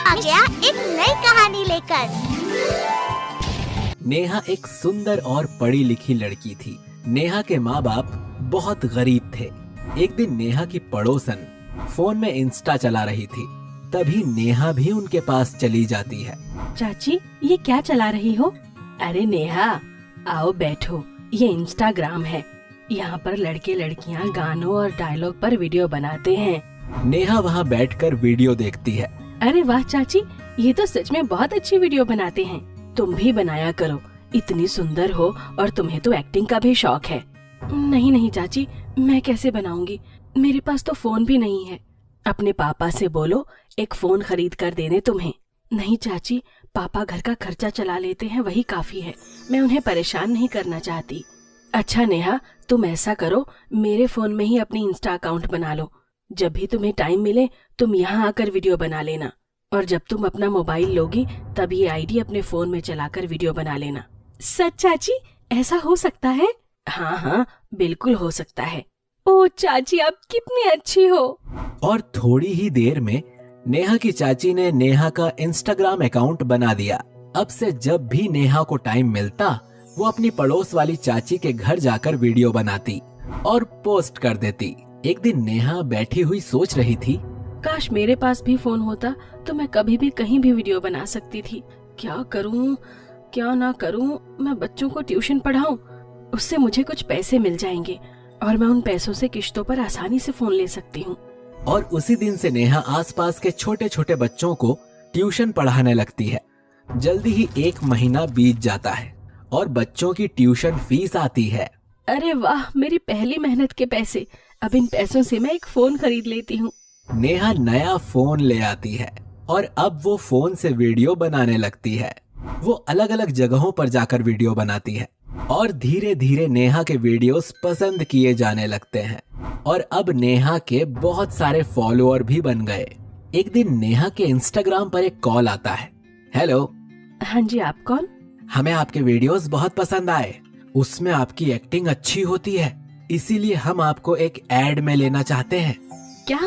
आ गया एक नई कहानी लेकर। नेहा एक सुंदर और पढ़ी लिखी लड़की थी। नेहा के माँ बाप बहुत गरीब थे। एक दिन नेहा की पड़ोसन फोन में इंस्टा चला रही थी, तभी नेहा भी उनके पास चली जाती है। चाची, ये क्या चला रही हो? अरे नेहा, आओ बैठो, ये इंस्टाग्राम है। यहाँ पर लड़के लड़कियाँ गानों और डायलॉग पर वीडियो बनाते हैं। नेहा वहाँ बैठकर वीडियो देखती है। अरे वाह चाची, ये तो सच में बहुत अच्छी वीडियो बनाते हैं। तुम भी बनाया करो, इतनी सुंदर हो और तुम्हें तो एक्टिंग का भी शौक है। नहीं नहीं चाची, मैं कैसे बनाऊंगी, मेरे पास तो फोन भी नहीं है। अपने पापा से बोलो एक फोन खरीद कर देने तुम्हें। नहीं चाची, पापा घर का खर्चा चला लेते हैं, वही काफी है। मैं उन्हें परेशान नहीं करना चाहती। अच्छा नेहा, तुम ऐसा करो, मेरे फोन में ही अपनी इंस्टा अकाउंट बना लो। जब भी तुम्हें टाइम मिले तुम यहाँ आकर वीडियो बना लेना, और जब तुम अपना मोबाइल लोगी तब ये आईडी अपने फोन में चलाकर वीडियो बना लेना। सच चाची, ऐसा हो सकता है? हाँ हाँ, बिल्कुल हो सकता है। ओ चाची, आप कितनी अच्छी हो। और थोड़ी ही देर में नेहा की चाची ने नेहा का इंस्टाग्राम अकाउंट बना दिया। अब से जब भी नेहा को टाइम मिलता वो अपनी पड़ोस वाली चाची के घर जाकर वीडियो बनाती और पोस्ट कर देती। एक दिन नेहा बैठी हुई सोच रही थी, काश मेरे पास भी फोन होता तो मैं कभी भी कहीं भी वीडियो बना सकती थी। क्या करूं, क्या ना करूं। मैं बच्चों को ट्यूशन पढ़ाऊं, उससे मुझे कुछ पैसे मिल जाएंगे और मैं उन पैसों से किश्तों पर आसानी से फोन ले सकती हूँ। और उसी दिन से नेहा आसपास के छोटे छोटे बच्चों को ट्यूशन पढ़ाने लगती है। जल्दी ही 1 महीना बीत जाता है और बच्चों की ट्यूशन फीस आती है। अरे वाह, मेरी पहली मेहनत के पैसे। अब इन पैसों से मैं एक फोन खरीद लेती हूँ। नेहा नया फोन ले आती है और अब वो फोन से वीडियो बनाने लगती है। वो अलग अलग जगहों पर जाकर वीडियो बनाती है और धीरे धीरे नेहा के वीडियोस पसंद किए जाने लगते हैं और अब नेहा के बहुत सारे फॉलोअर भी बन गए। एक दिन नेहा के इंस्टाग्राम पर एक कॉल आता है। हेलो। हाँ जी, आप कौन? हमें आपके वीडियोस बहुत पसंद आए, उसमें आपकी एक्टिंग अच्छी होती है, इसीलिए हम आपको एक एड में लेना चाहते हैं। क्या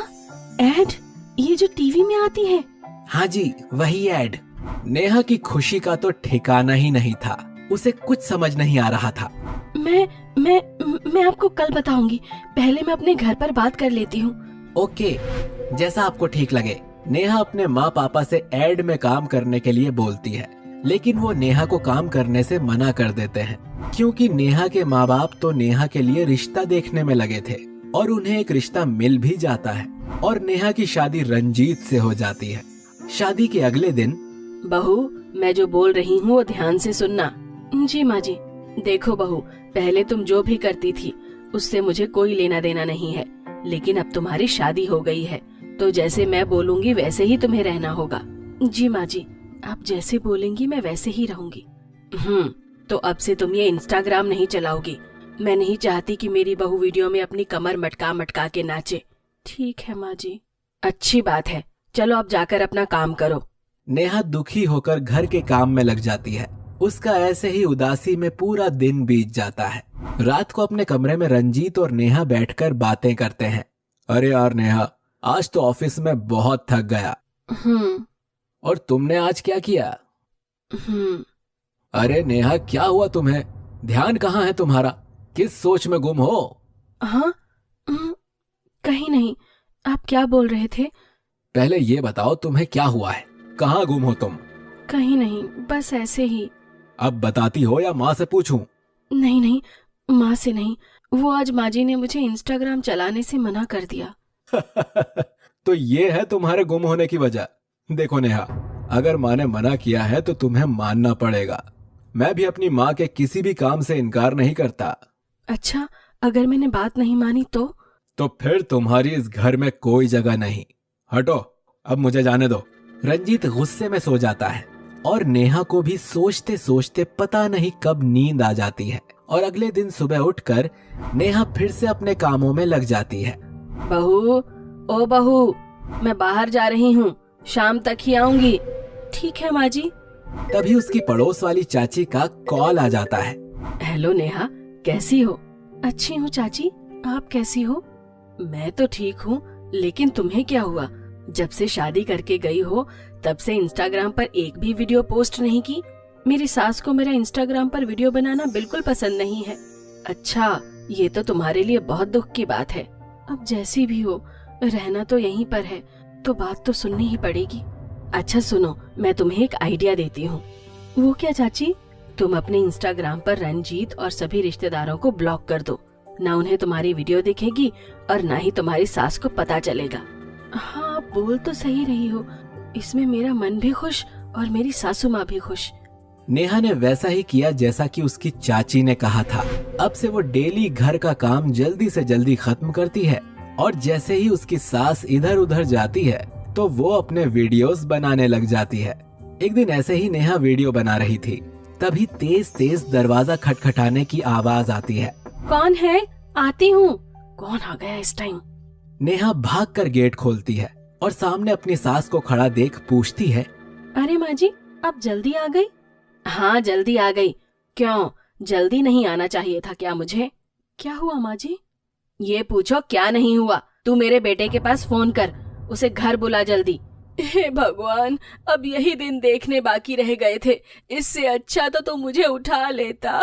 एड? ये जो टीवी में आती है? हाँ जी, वही एड। नेहा की खुशी का तो ठिकाना ही नहीं था, उसे कुछ समझ नहीं आ रहा था। मैं आपको कल बताऊंगी, पहले मैं अपने घर पर बात कर लेती हूँ। ओके, जैसा आपको ठीक लगे। नेहा अपने माँ पापा से एड में काम करने के लिए बोलती है, लेकिन वो नेहा को काम करने से मना कर देते हैं, क्योंकि नेहा के माँ बाप तो नेहा के लिए रिश्ता देखने में लगे थे और उन्हें एक रिश्ता मिल भी जाता है और नेहा की शादी रंजीत से हो जाती है। शादी के अगले दिन, बहू, मैं जो बोल रही हूँ वो ध्यान से सुनना। जी माँ जी। देखो बहू, पहले तुम जो भी करती थी उससे मुझे कोई लेना देना नहीं है, लेकिन अब तुम्हारी शादी हो गई है तो जैसे मैं बोलूँगी वैसे ही तुम्हें रहना होगा। जी माँ जी, आप जैसे बोलेंगी मैं वैसे ही रहूंगी। तो अब से तुम ये इंस्टाग्राम नहीं चलाओगी। मैं नहीं चाहती कि मेरी बहू वीडियो में अपनी कमर मटका मटका के नाचे। ठीक है माँ जी। अच्छी बात है, चलो अब जाकर अपना काम करो। नेहा दुखी होकर घर के काम में लग जाती है। उसका ऐसे ही उदासी में पूरा दिन बीत जाता है। रात को अपने कमरे में रंजीत और नेहा बैठकर बातें करते हैं। अरे यार नेहा, आज तो ऑफिस में बहुत थक गया। और तुमने आज क्या किया? अरे नेहा, क्या हुआ तुम्हें? ध्यान कहाँ है तुम्हारा? किस सोच में गुम हो? हाँ, कहीं नहीं। आप क्या बोल रहे थे? पहले ये बताओ तुम्हें क्या हुआ है, कहाँ गुम हो तुम? कहीं नहीं, बस ऐसे ही। अब बताती हो या माँ से पूछूं? नहीं नहीं, माँ से नहीं। वो आज माँ जी ने मुझे इंस्टाग्राम चलाने से मना कर दिया। तो ये है तुम्हारे गुम होने की वजह। देखो नेहा, अगर माँ ने मना किया है तो तुम्हें मानना पड़ेगा। मैं भी अपनी माँ के किसी भी काम से इनकार नहीं करता। अच्छा, अगर मैंने बात नहीं मानी तो फिर तुम्हारी इस घर में कोई जगह नहीं। हटो, अब मुझे जाने दो। रंजीत गुस्से में सो जाता है और नेहा को भी सोचते सोचते पता नहीं कब नींद आ जाती है और अगले दिन सुबह उठकर नेहा फिर से अपने कामों में लग जाती है। बहू, ओ बहू, मैं बाहर जा रही हूँ, शाम तक ही आऊंगी। ठीक है माँ जी। तभी उसकी पड़ोस वाली चाची का कॉल आ जाता है। हेलो नेहा, कैसी हो? अच्छी हूँ चाची, आप कैसी हो? मैं तो ठीक हूँ, लेकिन तुम्हें क्या हुआ? जब से शादी करके गई हो तब से इंस्टाग्राम पर एक भी वीडियो पोस्ट नहीं की। मेरी सास को मेरा इंस्टाग्राम पर वीडियो बनाना बिल्कुल पसंद नहीं है। अच्छा, ये तो तुम्हारे लिए बहुत दुख की बात है। अब जैसी भी हो, रहना तो यहीं पर है, तो बात तो सुननी ही पड़ेगी। अच्छा सुनो, मैं तुम्हें एक आइडिया देती हूँ। वो क्या चाची? तुम अपने इंस्टाग्राम पर रंजीत और सभी रिश्तेदारों को ब्लॉक कर दो। ना उन्हें तुम्हारी वीडियो दिखेगी और ना ही तुम्हारी सास को पता चलेगा। हाँ, आप बोल तो सही रही हो, इसमें मेरा मन भी खुश और मेरी सासू माँ भी खुश। नेहा ने वैसा ही किया जैसा कि उसकी चाची ने कहा था। अब से वो डेली घर का काम जल्दी से जल्दी खत्म करती है और जैसे ही उसकी सास इधर उधर जाती है तो वो अपने वीडियोस बनाने लग जाती है। एक दिन ऐसे ही नेहा वीडियो बना रही थी, तभी तेज तेज दरवाजा खटखटाने की आवाज आती है। कौन है? आती हूँ। कौन आ गया इस टाइम? नेहा भागकर गेट खोलती है और सामने अपनी सास को खड़ा देख पूछती है, अरे माँ जी, आप जल्दी आ गई? हाँ, जल्दी आ गई। क्यों, जल्दी नहीं आना चाहिए था क्या मुझे? क्या हुआ माँ जी? ये पूछो क्या नहीं हुआ। तू मेरे बेटे के पास फोन कर, उसे घर बुला जल्दी। हे भगवान, अब यही दिन देखने बाकी रह गए थे। इससे अच्छा तो मुझे उठा लेता।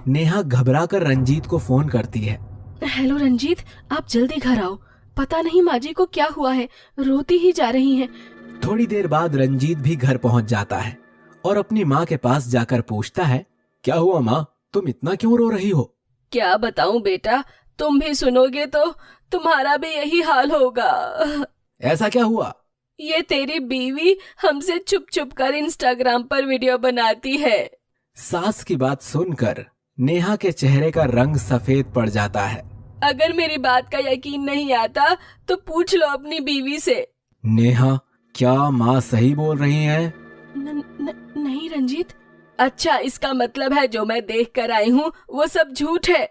नेहा घबराकर रंजीत को फोन करती है। हेलो रंजीत, आप जल्दी घर आओ। पता नहीं माँ जी को क्या हुआ है, रोती ही जा रही हैं। थोड़ी देर बाद रंजीत भी घर पहुंच जाता है और अपनी माँ के पास जाकर पूछता है, क्या हुआ माँ, तुम इतना क्यों रो रही हो? क्या बताऊं बेटा, तुम भी सुनोगे तो तुम्हारा भी यही हाल होगा। ऐसा क्या हुआ? ये तेरी बीवी हमसे छुप छुप कर इंस्टाग्राम पर वीडियो बनाती है। सास की बात सुनकर नेहा के चेहरे का रंग सफेद पड़ जाता है। अगर मेरी बात का यकीन नहीं आता तो पूछ लो अपनी बीवी से। नेहा, क्या माँ सही बोल रही हैं? नहीं रंजीत। अच्छा, इसका मतलब है जो मैं देख कर आई हूँ वो सब झूठ है।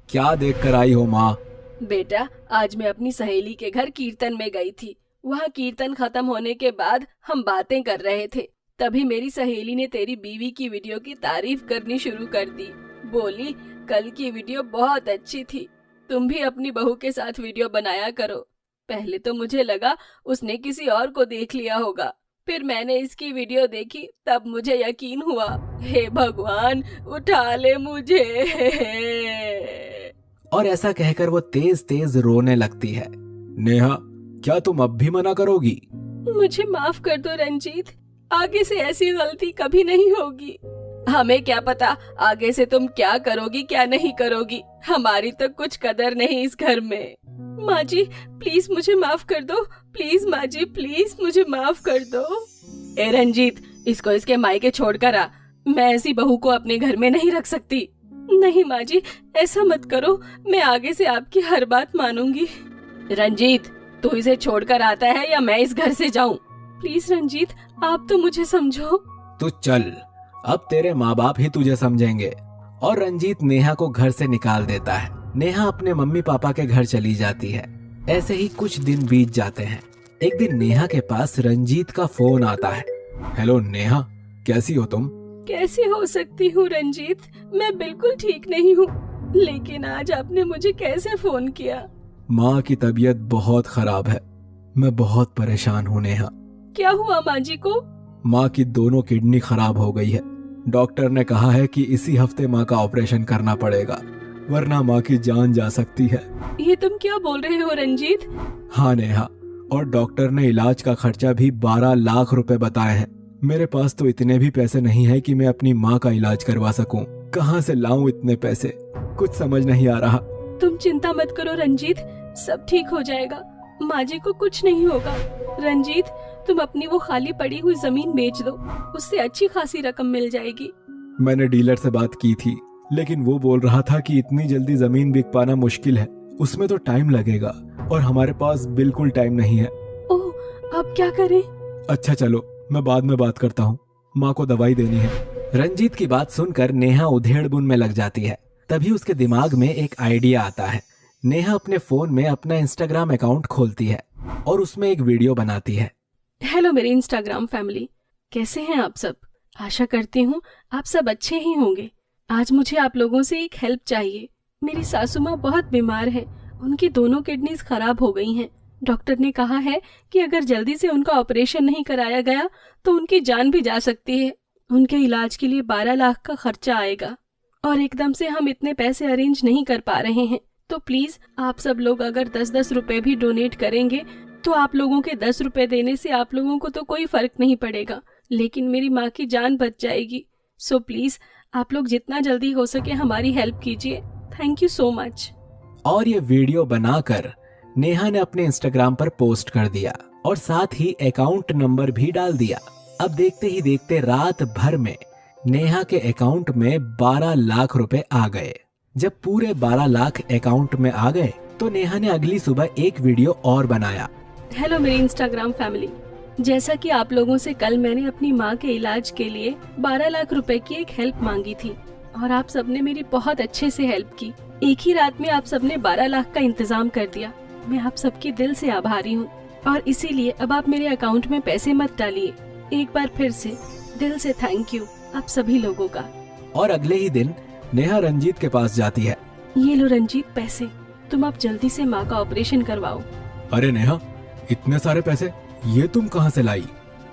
क्या देख कर आई हो माँ? बेटा, आज मैं अपनी सहेली के घर कीर्तन में गई थी। वहाँ कीर्तन खत्म होने के बाद हम बातें कर रहे थे, तभी मेरी सहेली ने तेरी बीवी की वीडियो की तारीफ करनी शुरू कर दी। बोली, कल की वीडियो बहुत अच्छी थी, तुम भी अपनी बहू के साथ वीडियो बनाया करो। पहले तो मुझे लगा उसने किसी और को देख लिया होगा, फिर मैंने इसकी वीडियो देखी तब मुझे यकीन हुआ। हे भगवान, उठा ले मुझे। और ऐसा कहकर वो तेज तेज रोने लगती है। नेहा, क्या तुम अब भी मना करोगी? मुझे माफ कर दो रंजीत, आगे से ऐसी गलती कभी नहीं होगी। हमें क्या पता आगे से तुम क्या करोगी क्या नहीं करोगी, हमारी तो कुछ कदर नहीं इस घर में। माँ जी प्लीज मुझे माफ कर दो, प्लीज माँ जी प्लीज मुझे माफ कर दो। ए रंजीत, इसको इसके मायके छोड़ कर आ, मैं ऐसी बहू को अपने घर में नहीं रख सकती। नहीं माँ जी, ऐसा मत करो, मैं आगे से आपकी हर बात मानूंगी। रंजीत, तू इसे छोड़कर आता है या मैं इस घर से जाऊं? प्लीज रंजीत, आप तो मुझे समझो। तू चल, अब तेरे माँ बाप ही तुझे समझेंगे। और रंजीत नेहा को घर से निकाल देता है। नेहा अपने मम्मी पापा के घर चली जाती है। ऐसे ही कुछ दिन बीत जाते हैं। एक दिन नेहा के पास रंजीत का फोन आता है। हेलो नेहा, कैसी हो तुम? कैसी हो सकती हूँ रंजीत, मैं बिल्कुल ठीक नहीं हूँ, लेकिन आज आपने मुझे कैसे फोन किया? माँ की तबीयत बहुत खराब है, मैं बहुत परेशान हूँ नेहा। क्या हुआ माँ जी को? माँ की दोनों किडनी खराब हो गई है। डॉक्टर ने कहा है कि इसी हफ्ते माँ का ऑपरेशन करना पड़ेगा, वरना माँ की जान जा सकती है। ये तुम क्या बोल रहे हो रंजीत? हाँ नेहा, और डॉक्टर ने इलाज का खर्चा भी 12 लाख रुपए बताए हैं। मेरे पास तो इतने भी पैसे नहीं है कि मैं अपनी माँ का इलाज करवा सकूं। कहाँ से लाऊं इतने पैसे, कुछ समझ नहीं आ रहा। तुम चिंता मत करो रंजीत, सब ठीक हो जाएगा, माँ जी को कुछ नहीं होगा। रंजीत, तुम अपनी वो खाली पड़ी हुई जमीन बेच दो, उससे अच्छी खासी रकम मिल जाएगी। मैंने डीलर से बात की थी, लेकिन वो बोल रहा था कि इतनी जल्दी जमीन बिक पाना मुश्किल है, उसमें तो टाइम लगेगा और हमारे पास बिल्कुल टाइम नहीं है। ओह, अब क्या करें? अच्छा चलो, मैं बाद में बात करता हूँ, माँ को दवाई देनी है। रंजीत की बात सुनकर नेहा उधेड़-बुन में लग जाती है। तभी उसके दिमाग में एक आइडिया आता है। नेहा अपने फोन में अपना इंस्टाग्राम अकाउंट खोलती है और उसमें एक वीडियो बनाती है। हेलो मेरी इंस्टाग्राम फैमिली, कैसे हैं आप सब? आशा करती हूँ आप सब अच्छे ही होंगे। आज मुझे आप लोगों से एक हेल्प चाहिए। मेरी सासू माँ बहुत बीमार है, उनकी दोनों किडनीज खराब हो गई हैं। डॉक्टर ने कहा है कि अगर जल्दी से उनका ऑपरेशन नहीं कराया गया तो उनकी जान भी जा सकती है। उनके इलाज के लिए 12 लाख का खर्चा आएगा और एकदम से हम इतने पैसे अरेंज नहीं कर पा रहे हैं। तो प्लीज आप सब लोग अगर 10-10 रुपए भी डोनेट करेंगे तो आप लोगों के 10 रुपए देने से आप लोगों को तो कोई फर्क नहीं पड़ेगा, लेकिन मेरी माँ की जान बच जाएगी। सो प्लीज आप लोग जितना जल्दी हो सके हमारी हेल्प कीजिए। Thank you so much. और ये वीडियो बनाकर नेहा ने अपने इंस्टाग्राम पर पोस्ट कर दिया और साथ ही अकाउंट नंबर भी डाल दिया। अब देखते ही देखते रात भर में नेहा के अकाउंट में 12 लाख रुपए आ गए। जब पूरे 12 लाख अकाउंट में आ गए तो नेहा ने अगली सुबह एक वीडियो और बनाया। हेलो मेरी इंस्टाग्राम फैमिली, जैसा कि आप लोगों से कल मैंने अपनी माँ के इलाज के लिए 12 लाख रुपए की एक हेल्प मांगी थी और आप सबने मेरी बहुत अच्छे से हेल्प की। एक ही रात में आप सबने 12 लाख का इंतजाम कर दिया। मैं आप सबके दिल से आभारी हूँ और इसीलिए अब आप मेरे अकाउंट में पैसे मत डालिए। एक बार फिर से दिल से थैंक यू आप सभी लोगों का। और अगले ही दिन नेहा रंजीत के पास जाती है। ये लो रंजीत पैसे, तुम अब जल्दी से माँ का ऑपरेशन करवाओ। अरे नेहा, इतने सारे पैसे ये तुम कहाँ से लाई?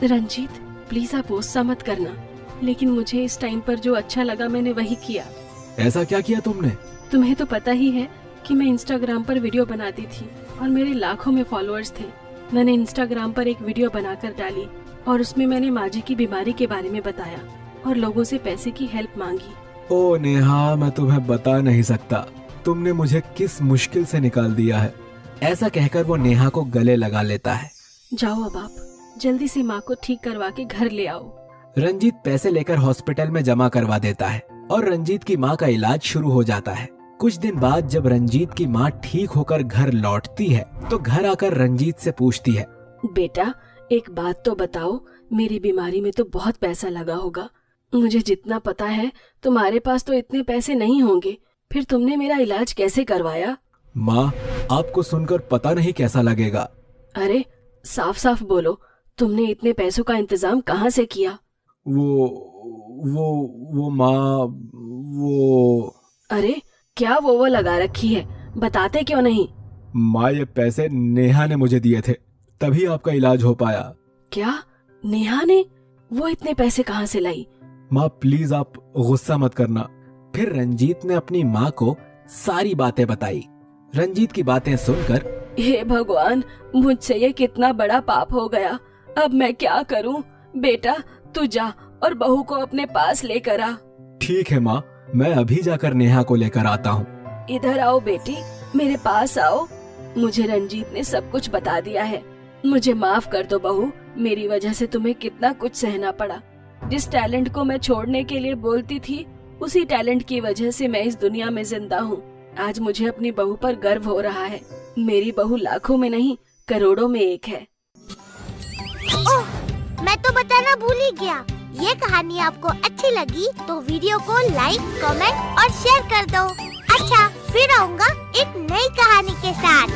रंजीत प्लीज आप गुस्सा मत करना, लेकिन मुझे इस टाइम पर जो अच्छा लगा मैंने वही किया। ऐसा क्या किया तुमने? तुम्हें तो पता ही है कि मैं इंस्टाग्राम पर वीडियो बनाती थी और मेरे लाखों में फॉलोअर्स थे। मैंने इंस्टाग्राम पर एक वीडियो बनाकर डाली और उसमें मैंने माँ जी की बीमारी के बारे में बताया और लोगों से पैसे की हेल्प मांगी। ओ नेहा, मैं तुम्हें बता नहीं सकता तुमने मुझे किस मुश्किल से निकाल दिया है। ऐसा कहकर वो नेहा को गले लगा लेता है। जाओ अब आप जल्दी से माँ को ठीक करवा के घर ले आओ। रंजीत पैसे लेकर हॉस्पिटल में जमा करवा देता है और रंजीत की माँ का इलाज शुरू हो जाता है। कुछ दिन बाद जब रंजीत की माँ ठीक होकर घर लौटती है तो घर आकर रंजीत से पूछती है, बेटा एक बात तो बताओ, मेरी बीमारी में तो बहुत पैसा लगा होगा। मुझे जितना पता है तुम्हारे पास तो इतने पैसे नहीं होंगे, फिर तुमने मेरा इलाज कैसे करवाया? माँ, आपको सुनकर पता नहीं कैसा लगेगा। अरे साफ साफ बोलो, तुमने इतने पैसों का इंतजाम कहाँ से किया? वो माँ, वो। अरे क्या वो लगा रखी है, बताते क्यों नहीं? माँ, ये पैसे नेहा ने मुझे दिए थे, तभी आपका इलाज हो पाया। क्या नेहा ने? वो इतने पैसे कहाँ से लाई? माँ प्लीज आप गुस्सा मत करना। फिर रंजीत ने अपनी माँ को सारी बातें बताई। रंजीत की बातें सुनकर, हे भगवान, मुझसे ये कितना बड़ा पाप हो गया, अब मैं क्या करूं? बेटा तू जा और बहू को अपने पास लेकर आ। ठीक है माँ, मैं अभी जाकर नेहा को लेकर आता हूँ। इधर आओ बेटी, मेरे पास आओ। मुझे रंजीत ने सब कुछ बता दिया है। मुझे माफ कर दो बहू, मेरी वजह से तुम्हें कितना कुछ सहना पड़ा। जिस टैलेंट को मैं छोड़ने के लिए बोलती थी, उसी टैलेंट की वजह से मैं इस दुनिया में जिंदा हूँ। आज मुझे अपनी बहू पर गर्व हो रहा है। मेरी बहू लाखों में नहीं करोड़ों में एक है। ओह, मैं तो बताना भूल ही गया। ये कहानी आपको अच्छी लगी तो वीडियो को लाइक, कमेंट और शेयर कर दो। अच्छा, फिर आऊँगा एक नई कहानी के साथ।